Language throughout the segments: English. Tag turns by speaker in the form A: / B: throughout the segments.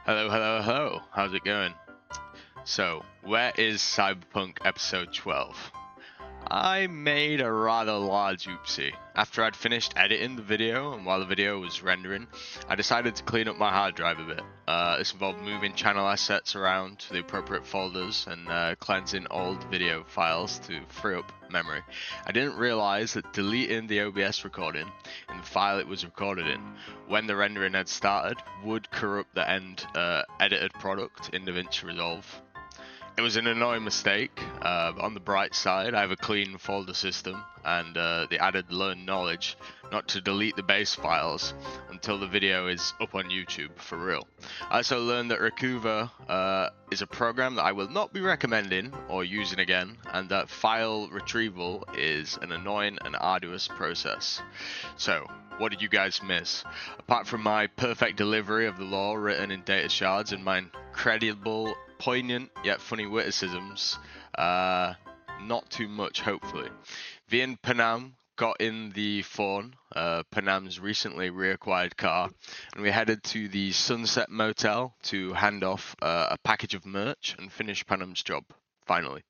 A: Hello, hello, hello. How's it going? So, where is Cyberpunk episode 12? I made a rather large oopsie. After I'd finished editing the video, and while the video was rendering, I decided to clean up my hard drive a bit. This involved moving channel assets around to the appropriate folders and cleansing old video files to free up memory. I didn't realize that deleting the OBS recording in the file it was recorded in when the rendering had started would corrupt the end edited product in DaVinci Resolve. It was an annoying mistake. On the bright side, I have a clean folder system and the added learned knowledge not to delete the base files until the video is up on YouTube for real. I also learned that Recuva is a program that I will not be recommending or using again, and that file retrieval is an annoying and arduous process. So, what did you guys miss? Apart from my perfect delivery of the lore written in data shards and my incredible, poignant yet funny witticisms, not too much hopefully. V and Panam got in the phone, Panam's recently reacquired car, and we headed to the Sunset Motel to hand off a package of merch and finish Panam's job, finally.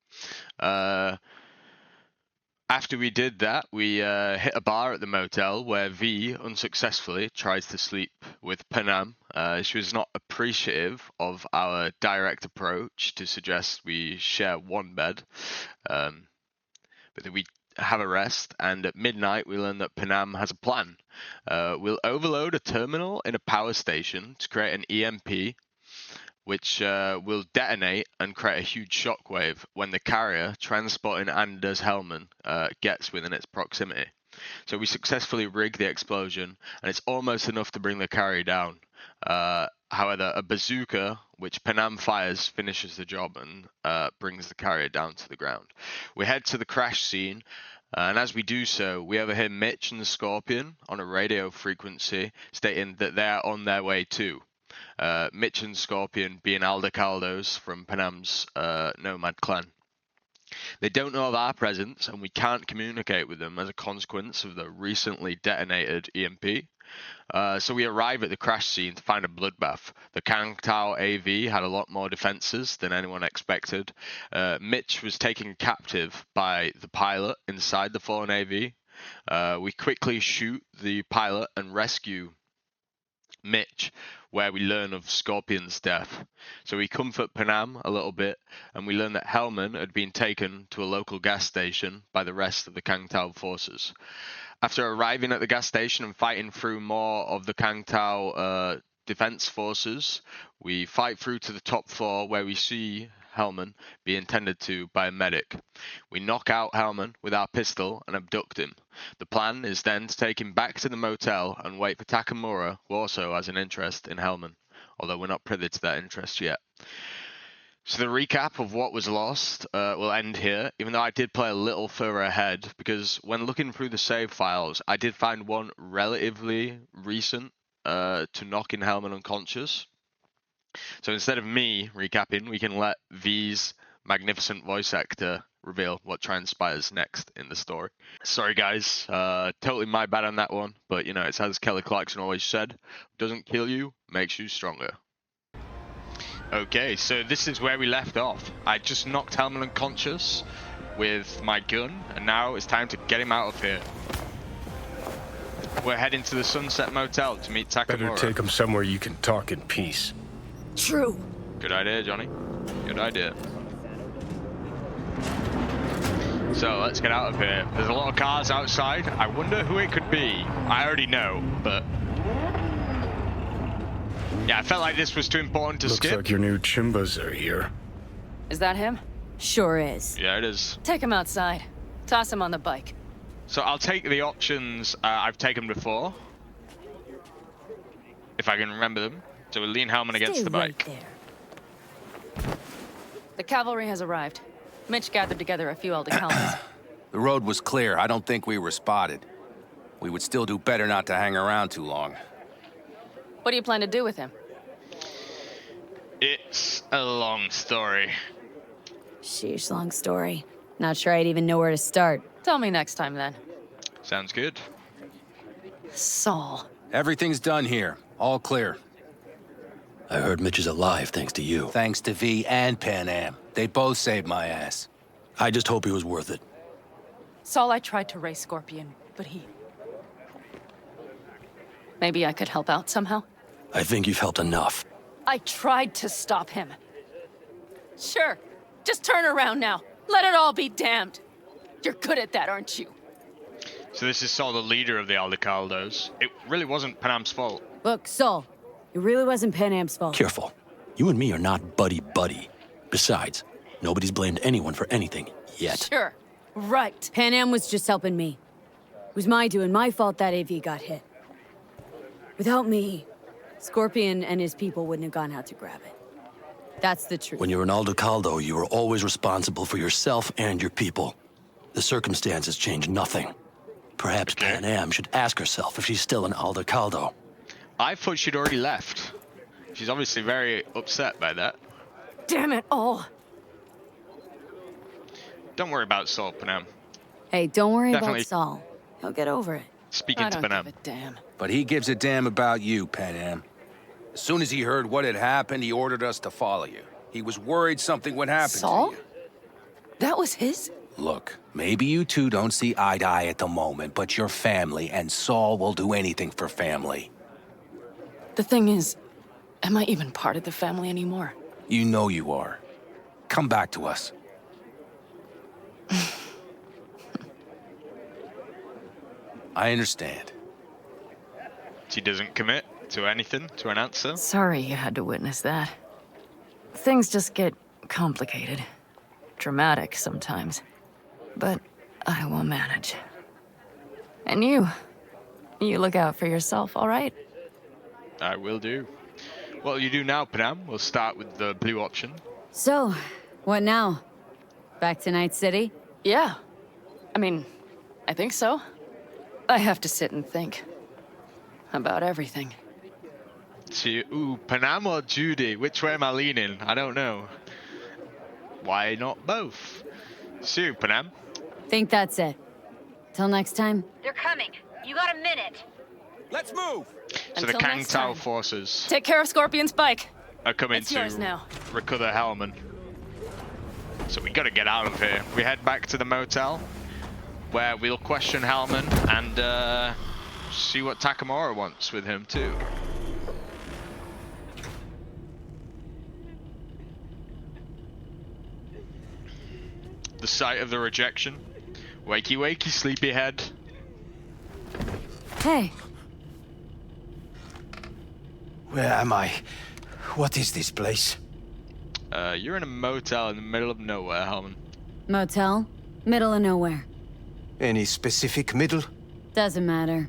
A: After we did that, we hit a bar at the motel where V unsuccessfully tries to sleep with Panam. She was not appreciative of our direct approach to suggest we share one bed, but that we have a rest, and at midnight we learn that Panam has a plan. We'll overload a terminal in a power station to create an EMP, which will detonate and create a huge shockwave when the carrier transporting Anders Hellman gets within its proximity. So we successfully rig the explosion, and it's almost enough to bring the carrier down. However, a bazooka, which Panam fires, finishes the job and brings the carrier down to the ground. We head to the crash scene, and as we do so, we overhear Mitch and the Scorpion on a radio frequency stating that they are on their way too. Mitch and Scorpion being Aldecaldos from Panam's Nomad clan. They don't know of our presence, and we can't communicate with them as a consequence of the recently detonated EMP. So we arrive at the crash scene to find a bloodbath. The Kangtao AV had a lot more defenses than anyone expected. Mitch was taken captive by the pilot inside the fallen AV. We quickly shoot the pilot and rescue Mitch, where we learn of Scorpion's death. So we comfort Panam a little bit, and we learn that Hellman had been taken to a local gas station by the rest of the Kangtao forces. After arriving at the gas station and fighting through more of the Kangtao defense forces, we fight through to the top floor where we see Hellman be tended to by a medic. We knock out Hellman with our pistol and abduct him. The plan is then to take him back to the motel and wait for Takamura, who also has an interest in Hellman, although we're not privy to that interest yet. So the recap of what was lost will end here, even though I did play a little further ahead, because when looking through the save files, I did find one relatively recent to knocking Hellman unconscious. So instead of me recapping, we can let V's magnificent voice actor reveal what transpires next in the story. Sorry guys, totally my bad on that one, but you know, it's as Kelly Clarkson always said, doesn't kill you, makes you stronger. Okay, so this is where we left off. I just knocked Hellman unconscious with my gun, and now it's time to get him out of here. We're heading to the Sunset Motel to meet Takamura.
B: Better take him somewhere you can talk in peace.
C: True.
A: Good idea, Johnny. Good idea. So let's get out of here. There's a lot of cars outside. I wonder who it could be. I already know, but yeah, I felt like this was too important to skip.
B: Looks like your new Chimbas are here.
C: Is that him? Sure is.
A: Yeah, it is.
C: Take him outside. Toss him on the bike.
A: So I'll take the options I've taken before, if I can remember them. So we'll lean Hellman against the bike.
C: Right there. The cavalry has arrived. Mitch gathered together a few Aldecaldos.
D: The road was clear. I don't think we were spotted. We would still do better not to hang around too long.
C: What do you plan to do with him?
A: It's a long story.
E: Sheesh, long story. Not sure I'd even know where to start.
C: Tell me next time, then.
A: Sounds good.
C: Saul.
D: Everything's done here. All clear.
F: I heard Mitch is alive thanks to you.
D: Thanks to V and Pan Am. They both saved my ass.
F: I just hope he was worth it.
C: Saul, I tried to raise Scorpion, but he... Maybe I could help out somehow?
F: I think you've helped enough.
C: I tried to stop him. Sure. Just turn around now. Let it all be damned. You're good at that, aren't you?
A: So this is Saul, the leader of the Aldecaldos. It really wasn't Panam's fault.
E: Look, Saul, it really wasn't Pan Am's fault.
F: Careful. You and me are not buddy-buddy. Besides, nobody's blamed anyone for anything, yet.
C: Sure. Right.
E: Pan Am was just helping me. It was my doing, my fault that AV got hit. Without me, Scorpion and his people wouldn't have gone out to grab it. That's the truth.
F: When you're an Aldecaldo, you are always responsible for yourself and your people. The circumstances change nothing. Perhaps Pan Am should ask herself if she's still an Aldecaldo.
A: I thought she'd already left. She's obviously very upset by that.
C: Damn it all.
A: Don't worry about Saul, Panam.
E: Hey, don't worry
A: Definitely.
E: about Saul. He'll get over it.
A: Speaking
C: I
A: to
C: don't
A: Panam.
C: give a damn.
D: But he gives a damn about you, Pan Am. As soon as he heard what had happened, he ordered us to follow you. He was worried something would happen
C: Saul?
D: to you.
C: That was his?
D: Look, maybe you two don't see eye to eye at the moment, but you're family, and Saul will do anything for family.
C: The thing is, am I even part of the family anymore?
D: You know you are. Come back to us. I understand.
A: She doesn't commit to anything, to an answer.
C: Sorry you had to witness that. Things just get complicated. Dramatic sometimes. But I will manage. And you look out for yourself, all right?
A: I will do. What will you do now, Panam? We'll start with the blue option.
E: So, what now? Back to Night City?
C: Yeah. I mean, I think so. I have to sit and think. About everything.
A: Panam or Judy? Which way am I leaning? I don't know. Why not both? Panam.
E: Think that's it. Till next time.
G: They're coming. You got a minute.
D: Let's move!
A: So the
C: Until
A: Kang
C: next
A: Tao
C: time.
A: forces
C: Take care of Scorpion's bike.
A: are coming
C: It's yours
A: to
C: now.
A: recover Hellman. So we gotta get out of here. We head back to the motel, where we'll question Hellman and see what Takamura wants with him too. The site of the rejection. Wakey wakey, sleepyhead.
E: Hey,
B: Where am I? What is this place?
A: You're in a motel in the middle of nowhere, Hellman.
E: motel, middle of nowhere.
B: Any specific middle?
E: Doesn't matter.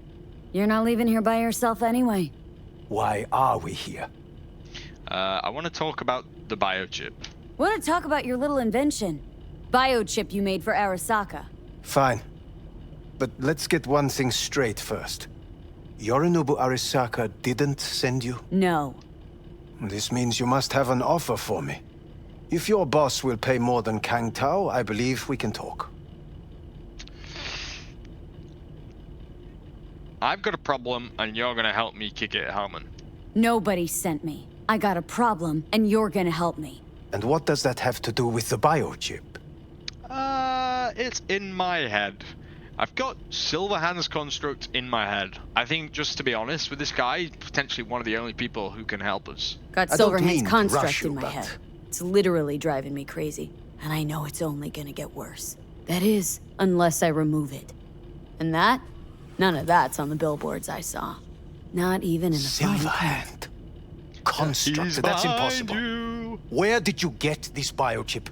E: You're not leaving here by yourself anyway.
B: Why are we here?
A: I want to talk about the biochip.
E: Want to talk about your little invention? Biochip you made for Arasaka.
B: Fine. But let's get one thing straight first. Yorinobu Arasaka didn't send you?
E: No.
B: This means you must have an offer for me. If your boss will pay more than Kang Tao, I believe we can talk.
A: I've got a problem, and you're gonna help me kick it, Hellman.
E: Nobody sent me. I got a problem, and you're gonna help me.
B: And what does that have to do with the biochip?
A: It's in my head. I've got Silverhand's construct in my head. I think, just to be honest with this guy, potentially one of the only people who can help us.
E: Got
B: I don't
E: Silverhand's
B: mean to
E: construct
B: rush you,
E: in my
B: but-
E: head. It's literally driving me crazy, and I know it's only gonna get worse. That is, unless I remove it. And that? None of that's on the billboards I saw. Not even in the fine print.
B: Silverhand. Construct,
A: He's
B: that's
A: behind
B: impossible.
A: you.
B: Where did you get this biochip?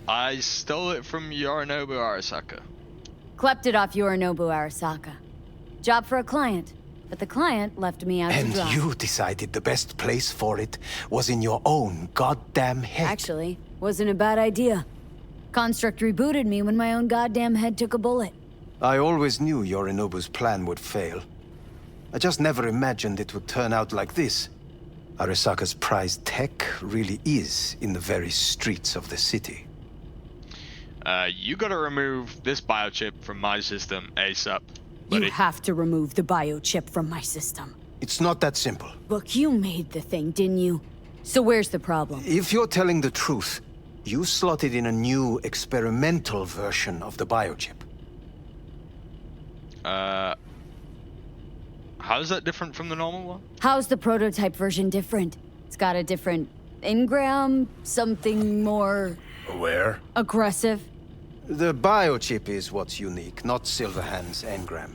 A: I stole it from Yorinobu Arasaka.
E: Klept it off Yorinobu Arasaka. Job for a client, but the client left me out to
B: And
E: dry.
B: you decided the best place for it was in your own goddamn head.
E: Actually, wasn't a bad idea. Construct rebooted me when my own goddamn head took a bullet.
B: I always knew Yorinobu's plan would fail. I just never imagined it would turn out like this. Arasaka's prized tech really is in the very streets of the city.
A: You gotta remove this biochip from my system ASAP, buddy.
E: You have to remove the biochip from my system.
B: It's not that simple.
E: Look, you made the thing, didn't you? So where's the problem?
B: If you're telling the truth, you slotted in a new experimental version of the biochip.
A: How's that different from the normal one?
E: How's the prototype version different? It's got a different engram, something more
H: Where?
E: aggressive.
B: The biochip is what's unique, not Silverhand's engram.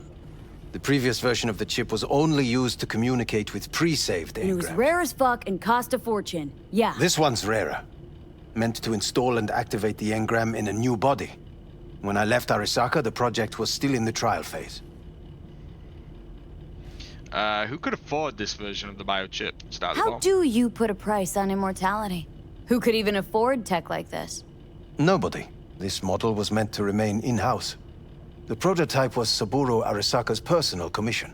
B: The previous version of the chip was only used to communicate with pre-saved
E: And it was
B: engrams.
E: rare as fuck and cost a fortune. Yeah.
B: This one's rarer. Meant to install and activate the engram in a new body. When I left Arasaka, the project was still in the trial phase.
A: Who could afford this version of the biochip? Start the
E: How
A: bomb.
E: do you put a price on immortality? Who could even afford tech like this?
B: Nobody. This model was meant to remain in-house. The prototype was Saburo Arasaka's personal commission.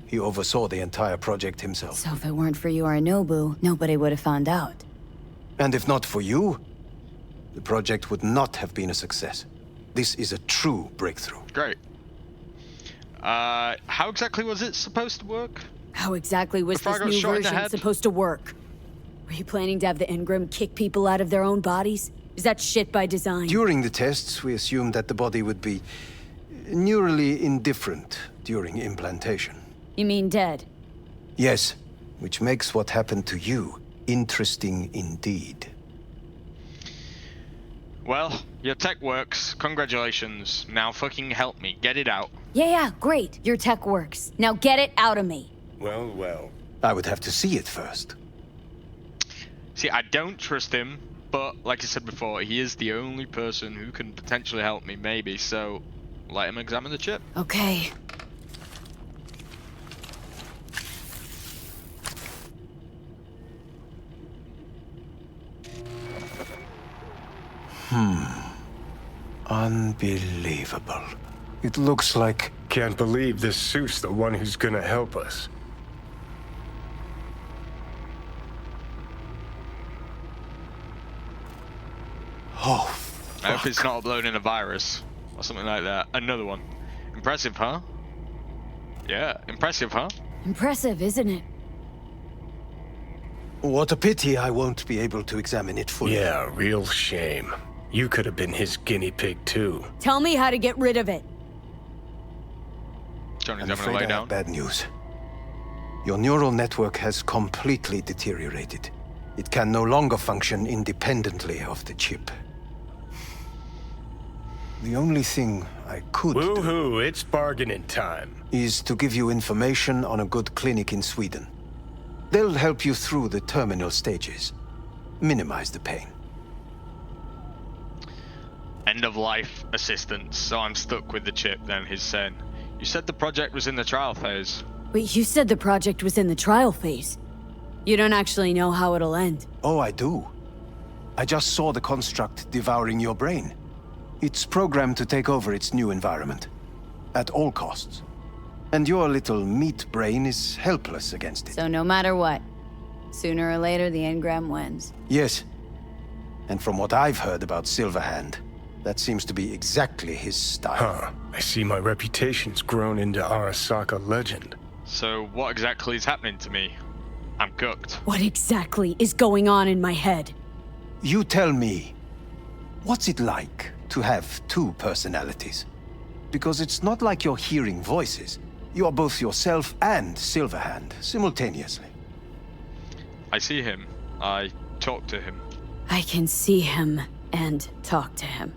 B: He oversaw the entire project himself.
E: So if it weren't for Yorinobu, nobody would have found out.
B: And if not for you, the project would not have been a success. This is a true breakthrough.
A: Great. How exactly was it supposed to work?
E: How exactly was
A: Before I
E: this
A: got
E: new
A: shot in the
E: version
A: head?
E: supposed to work? Were you planning to have the engram kick people out of their own bodies? Is that shit by design?
B: During the tests, we assumed that the body would be neurally indifferent during implantation.
E: You mean dead?
B: Yes, which makes what happened to you interesting indeed.
A: Well, your tech works. Congratulations. Now fucking help me. Get it out.
E: Yeah, great. Your tech works. Now get it out of me.
H: Well, well.
B: I would have to see it first.
A: See, I don't trust him, but like I said before, he is the only person who can potentially help me, maybe, so let him examine the chip.
E: Okay.
B: Unbelievable. It looks like...
H: Can't believe this suit's the one who's gonna help us.
B: Oh,
A: I hope it's not uploading a virus or something like that. Another one. Impressive, huh? Yeah, impressive, huh?
E: Impressive, isn't it?
B: what a pity I won't be able to examine it fully.
H: Yeah, real shame. You could have been his guinea pig too.
E: Tell me how to get rid of it.
A: Johnny's
B: I'm
A: having a
B: afraid
A: lay
B: I have
A: down.
B: bad news. Your neural network has completely deteriorated. It can no longer function independently of the chip. The only thing I could do
H: Woohoo, it's bargaining time.
B: is to give you information on a good clinic in Sweden. They'll help you through the terminal stages. Minimize the pain.
A: End of life assistance. So I'm stuck with the chip then, he's saying. You said the project was in the trial phase.
E: Wait, you said the project was in the trial phase. You don't actually know how it'll end.
B: Oh, I do. I just saw the construct devouring your brain. It's programmed to take over its new environment. At all costs. And your little meat brain is helpless against it.
E: So no matter what, sooner or later the engram wins.
B: Yes. And from what I've heard about Silverhand, that seems to be exactly his style.
H: Huh. I see my reputation's grown into Arasaka legend.
A: So what exactly is happening to me? I'm cooked.
E: What exactly is going on in my head?
B: You tell me, what's it like to have two personalities? Because it's not like you're hearing voices. You are both yourself and Silverhand simultaneously.
A: I see him. I talk to him.
E: I can see him and talk to him.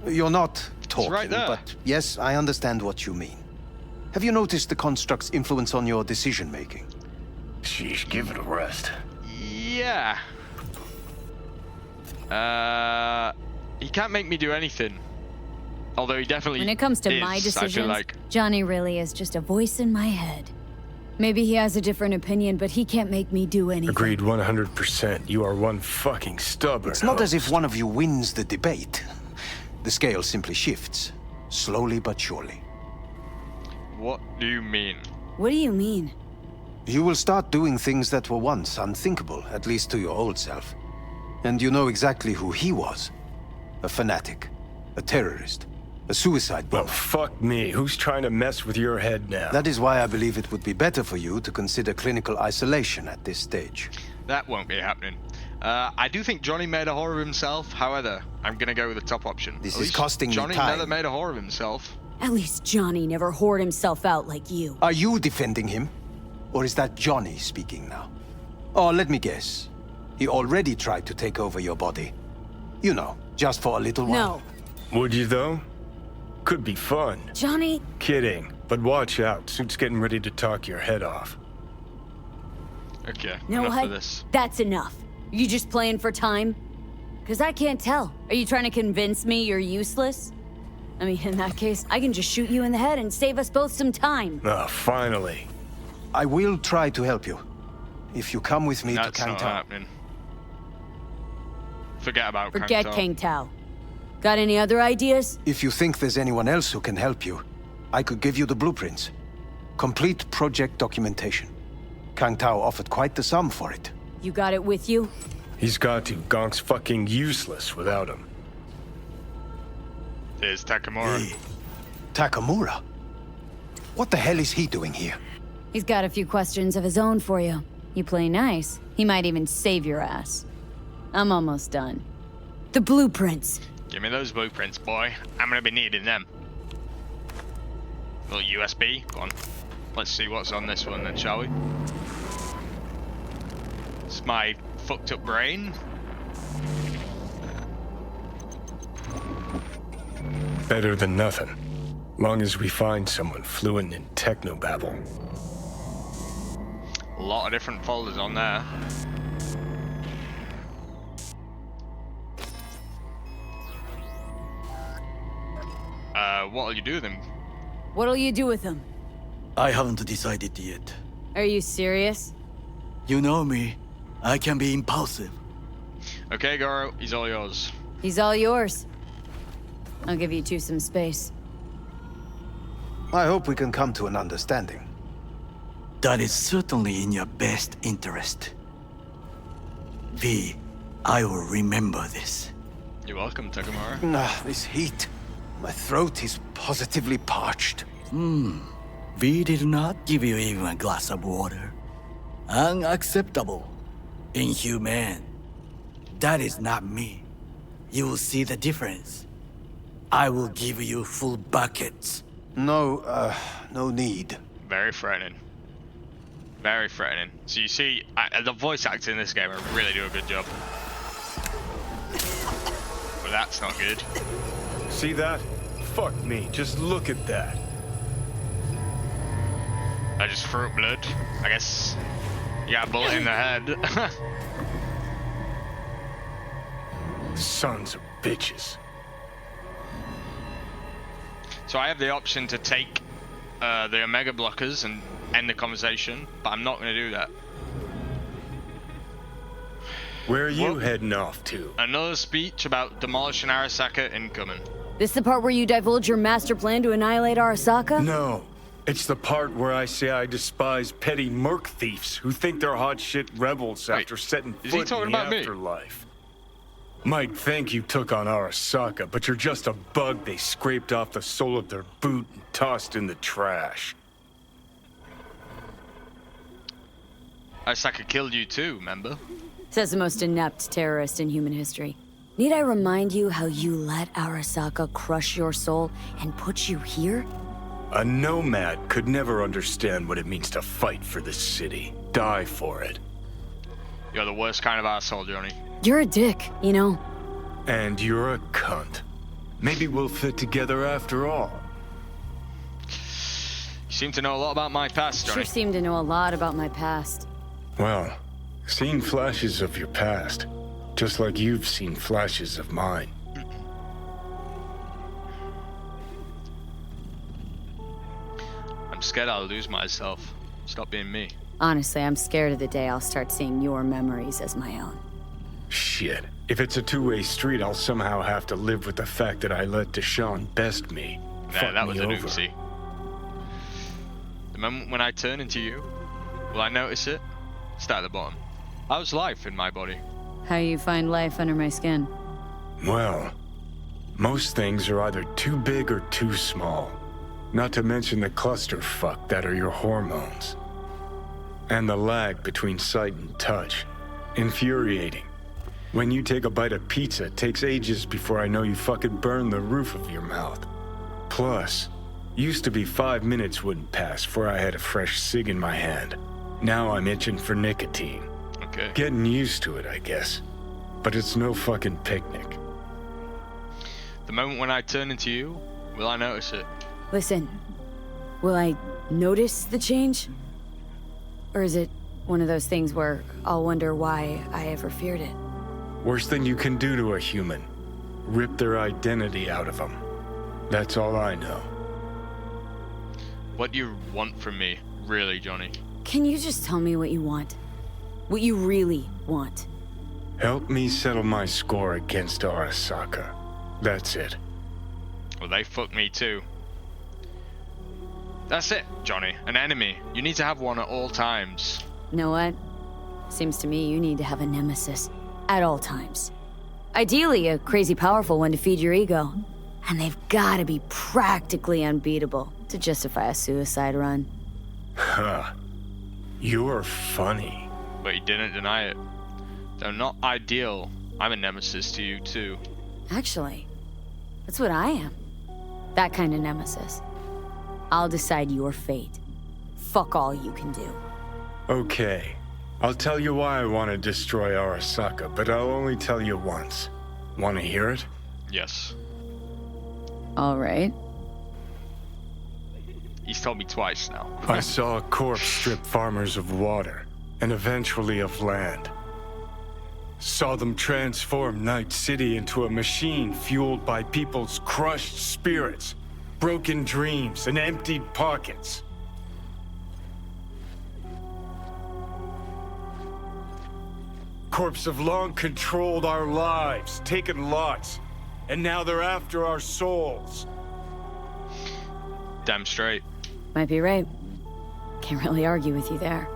B: You're not talking,
A: right there.
B: but yes, I understand what you mean. Have you noticed the construct's influence on your decision-making?
H: Sheesh, give it a rest.
A: Yeah. He can't make me do anything. Although he definitely
E: When it comes to
A: is,
E: my
A: I feel
E: decisions,
A: like.
E: Johnny really is just a voice in my head. Maybe he has a different opinion, but he can't make me do anything.
H: Agreed 100%. You are one fucking stubborn.
B: It's not as if
H: host.
B: one of you wins the debate. The scale simply shifts, slowly but surely.
A: What do you mean?
E: What do you mean?
B: You will start doing things that were once unthinkable, at least to your old self. And you know exactly who he was. A fanatic, a terrorist, A suicide
H: Well,
B: bomber.
H: fuck me. Who's trying to mess with your head now?
B: That is why I believe it would be better for you to consider clinical isolation at this stage.
A: That won't be happening. I do think Johnny made a horror of himself. However, I'm gonna go with the top option.
B: This
A: At
B: is
A: least
B: costing me
A: Johnny
B: time.
A: never made a horror of himself.
E: At least Johnny never whored himself out like you.
B: Are you defending him? Or is that Johnny speaking now? Oh, let me guess. He already tried to take over your body. You know, just for a little while.
E: No.
H: Would you, though? Could be fun.
E: Johnny,
H: Kidding. But watch out. Suit's getting ready to talk your head off.
A: Okay,
E: know
A: enough
E: what?
A: of this.
E: That's enough. You just playing for time? Because I can't tell. Are you trying to convince me you're useless? I mean, in that case, I can just shoot you in the head and save us both some time.
H: Ah, finally.
B: I will try to help you. If you come with me
A: That's
B: to
A: not
B: Kang Tao.
A: happening. Forget about
E: Forget
A: Kang Tao.
E: Kang Tao. Got any other ideas?
B: If you think there's anyone else who can help you, I could give you the blueprints. Complete project documentation. Kang Tao offered quite the sum for it.
E: You got it with you?
H: He's got to. Gonk's fucking useless without him.
A: There's Takamura.
B: Hey, Takamura? What the hell is he doing here?
E: He's got a few questions of his own for you. You play nice. He might even save your ass. I'm almost done. The blueprints.
A: Give me those blueprints, boy. I'm gonna be needing them. Little USB. Go on. Let's see what's on this one then, shall we? It's my fucked up brain.
H: Better than nothing. Long as we find someone fluent in technobabble.
A: A lot of different folders on there. What'll you do with them?
E: What'll you do with them?
F: I haven't decided yet.
E: Are you serious?
F: You know me. I can be impulsive.
A: Okay, Goro, he's all yours.
E: He's all yours. I'll give you two some space.
B: I hope we can come to an understanding.
F: That is certainly in your best interest. V, I will remember this.
A: You're welcome, Takamura.
B: Ah, this heat. My throat is positively parched.
F: V did not give you even a glass of water. Unacceptable. Inhumane. That is not me. You will see the difference. I will give you full buckets.
B: No, no need.
A: Very threatening. Very threatening. So you see, the voice acting in this game, I really do a good job. But that's not good.
H: See that? Fuck me. Just look at that.
A: I just threw up blood. I guess you got a bullet in the head.
H: Sons of bitches.
A: So I have the option to take the Omega blockers and end the conversation, but I'm not going to do that.
H: Where are you
A: What?
H: heading off to?
A: Another speech about demolishing Arasaka incoming.
E: This the part where you divulge your master plan to annihilate Arasaka?
H: No. It's the part where I say I despise petty merc thieves who think they're hot shit rebels
A: Wait,
H: after setting
A: is he
H: foot
A: talking
H: in the
A: about me?
H: afterlife. Might think you took on Arasaka, but you're just a bug they scraped off the sole of their boot and tossed in the trash.
A: Arasaka killed you too, remember?
E: Says the most inept terrorist in human history. Need I remind you how you let Arasaka crush your soul and put you here?
H: A nomad could never understand what it means to fight for this city. Die for it.
A: You're the worst kind of asshole, Johnny.
E: You're a dick, you know.
H: And you're a cunt. Maybe we'll fit together after all.
A: You seem to know a lot about my past,
E: Sure
A: Johnny.
E: seem to know a lot about my past.
H: Well, seen flashes of your past, just like you've seen flashes of mine.
A: I'm scared I'll lose myself. Stop being me.
E: Honestly, I'm scared of the day I'll start seeing your memories as my own.
H: Shit. If it's a two-way street, I'll somehow have to live with the fact that I let Deshaun best me.
A: Nah,
H: Fuck
A: that was
H: me
A: an
H: over.
A: oopsie. The moment when I turn into you, will I notice it? Start at the bottom. How's life in my body?
E: How you find life under my skin?
H: Well, Most things are either too big or too small. Not to mention the clusterfuck that are your hormones. And the lag between sight and touch. Infuriating. When you take a bite of pizza, it takes ages before I know you fucking burn the roof of your mouth. Plus, used to be 5 minutes wouldn't pass before I had a fresh cig in my hand. Now I'm itching for nicotine.
A: Okay.
H: Getting used to it, I guess. But it's no fucking picnic.
A: The moment when I turn into you, will I notice it?
E: Listen, will I notice the change? Or is it one of those things where I'll wonder why I ever feared it?
H: Worst thing you can do to a human. Rip their identity out of them. That's all I know.
A: What do you want from me, really, Johnny?
E: Can you just tell me what you want? What you really want?
H: Help me settle my score against Arasaka. That's it.
A: Well, they fucked me too. That's it, Johnny. An enemy. You need to have one at all times.
E: Know what? Seems to me you need to have a nemesis. At all times. Ideally, a crazy powerful one to feed your ego. And they've gotta be practically unbeatable to justify a suicide run.
H: Huh. You're funny.
A: But he didn't deny it. Though not ideal, I'm a nemesis to you too.
E: Actually, that's what I am. That kind of nemesis. I'll decide your fate. Fuck all you can do.
H: Okay. I'll tell you why I want to destroy Arasaka, but I'll only tell you once. Want to hear it?
A: Yes.
E: All right.
A: He's told me twice now.
H: I saw a corpse strip farmers of water, and eventually of land. Saw them transform Night City into a machine fueled by people's crushed spirits, broken dreams, and emptied pockets. Corps have long controlled our lives, taken lots, and now they're after our souls.
A: Damn straight.
E: Might be right. Can't really argue with you there.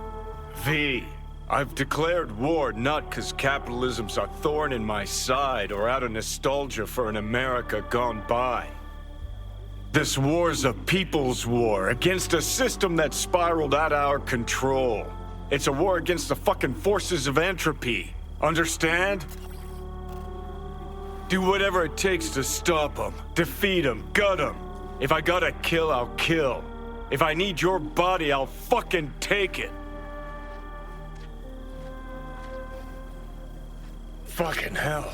H: V, I've declared war not because capitalism's a thorn in my side or out of nostalgia for an America gone by. This war's a people's war against a system that spiraled out of our control. It's a war against the fucking forces of entropy. Understand? Do whatever it takes to stop them, defeat them, gut them. If I gotta kill, I'll kill. If I need your body, I'll fucking take it. Fucking hell.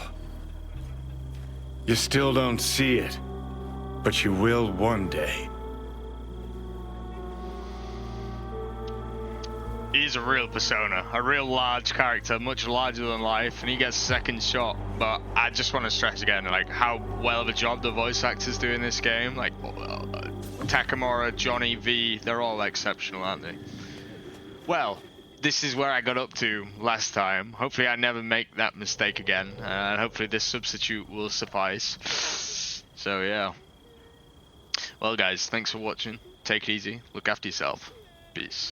H: You still don't see it, but you will one day.
A: He's a real persona, a real large character, much larger than life, and he gets second shot. But I just want to stress again, like, how well of a job the voice actors do in this game. Like, Takamura, Johnny, V, they're all exceptional, aren't they? Well, this is where I got up to last time. Hopefully I never make that mistake again, and hopefully this substitute will suffice. So yeah. Well guys, thanks for watching. Take it easy, look after yourself. Peace.